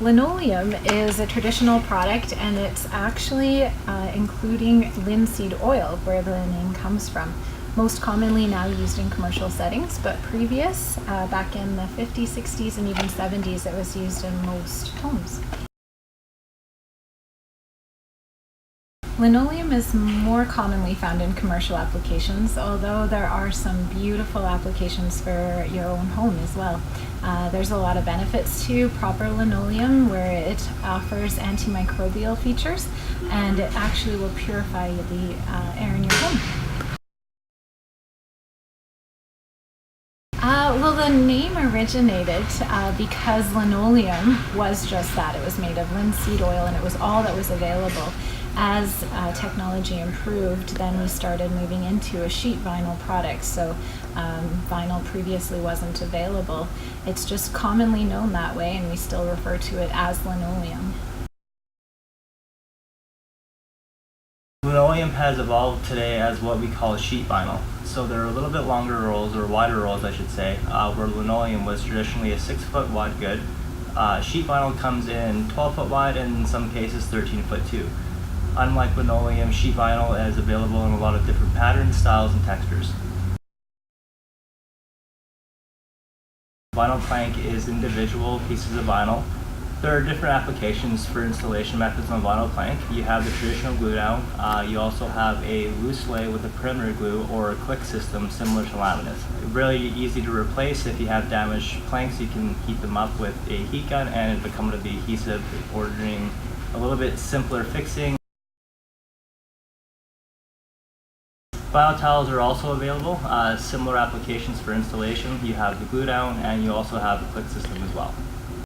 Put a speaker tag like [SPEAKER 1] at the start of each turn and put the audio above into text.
[SPEAKER 1] Linoleum is a traditional product, and it's actually including linseed oil, where the name comes from. Most commonly now used in commercial settings, but previous, back in the 50s, 60s, and even 70s, it was used in most homes. Linoleum is more commonly found in commercial applications, although there are some beautiful applications for your own home as well. There's a lot of benefits to proper linoleum, where it offers antimicrobial features, and it actually will purify the air in your home. Well, the name originated because linoleum was just that. It was made of linseed oil, and it was all that was available. As technology improved, then we started moving into a sheet vinyl product. So vinyl previously wasn't available. It's just commonly known that way, and we still refer to it as linoleum.
[SPEAKER 2] Linoleum has evolved today as what we call sheet vinyl. So there are a little bit longer rolls, or wider rolls I should say, where linoleum was traditionally a 6-foot wide good. Sheet vinyl comes in 12-foot wide, and in some cases 13-foot too. Unlike linoleum, sheet vinyl is available in a lot of different patterns, styles, and textures. Vinyl plank is individual pieces of vinyl. There are different applications for installation methods on vinyl plank. You have the traditional glue down. You also have a loose lay with a perimeter glue, or a click system similar to laminate. Really easy to replace. If you have damaged planks, you can heat them up with a heat gun and it becomes the adhesive, ordering a little bit simpler fixing. Vinyl tiles are also available, similar applications for installation. You have the glue down, and you also have the click system as well.